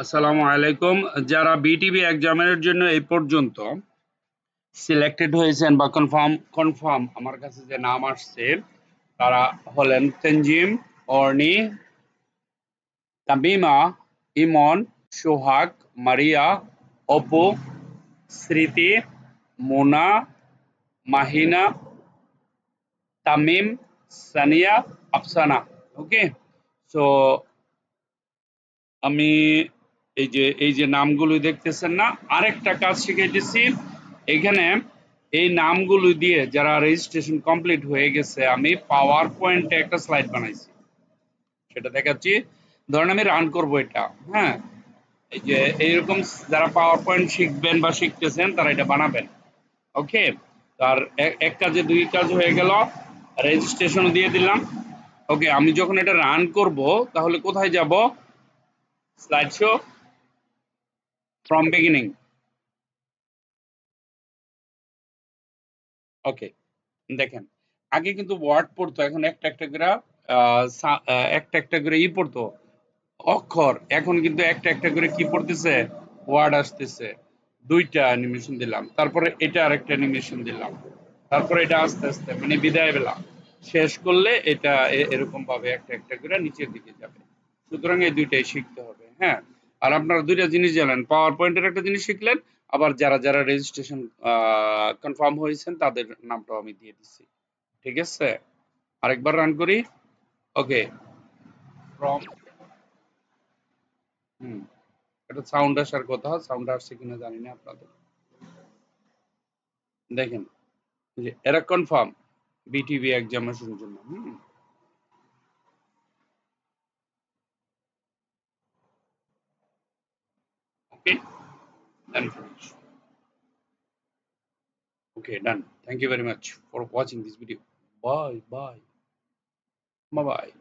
আসসালামু আলাইকুম। যারা বিটিভি এক্সামের জন্য এই পর্যন্ত সিলেক্টেড হয়েছেন বা কনফার্ম আমার কাছে যে নাম আসছে তারা হলেন তেনজিম, অর্নি, তামিমা, ইমন, সোহাগ, মারিয়া, অপু, স্মৃতি, মোনা, মাহিনা, তামিম, সানিয়া, আফসানা। ওকে, সো আমি এই যে নামগুলো দেখতেছেন না, আরেকটা কাজ শিখাইতেছি এখানে। এই নামগুলো দিয়ে যারা রেজিস্ট্রেশন কমপ্লিট হয়ে গেছে আমি পাওয়ার পয়েন্টে একটা স্লাইড বানাইছি, সেটা দেখাচ্ছি। ধরেন আমি রান করব এটা। হ্যাঁ, এই যে এইরকম যারা পাওয়ার পয়েন্ট শিখবেন বা শিখতেছেন তারা এটা বানাবেন। ওকে, তার এক কাজে দুই কাজ হয়ে গেল, রেজিস্ট্রেশন দিয়ে দিলাম। ওকে, আমি যখন এটা রান করব তাহলে কোথায় যাব? Slide show from beginning. Okay, দেখেন আগে কিন্তু ওয়ার্ড পড়তো, এখন একটা একটা করে একটা একটা করে পড়তো অক্ষর, এখন কিন্তু একটা একটা করে কি পড়তেছে, ওয়ার্ড আসতেছে। দুইটা অ্যানিমেশন দিলাম, তারপরে এটা আরেকটা অ্যানিমেশন দিলাম, তারপরে এটা আস্তে আস্তে মানে বিদায় বেলা শেষ করলে এটা এরকম ভাবে একটা একটা করে নিচের দিকে যাবে। সুতরাং এই দুইটাই শিখতে হবে। হ্যাঁ, আর আপনারা দুইটা জিনিস জানেন, পাওয়ার পয়েন্টের একটা জিনিস শিখলেন, আবার যারা যারা রেজিস্ট্রেশন কনফার্ম হয়েছেন তাদের নামটাও আমি দিয়ে দিচ্ছি। ঠিক আছে, আরেকবার রান করি। ওকে, ফ্রম হুম এটা সাউন্ড আসার কথা, সাউন্ড আসছে কিনা জানি না আপনাদের। দেখেন যে এরা কনফার্ম বিটিভি এক্সামিনেশনের জন্য। ওকে, done finish. Okay, done. Thank you very much for watching this video. Bye bye. Bye bye.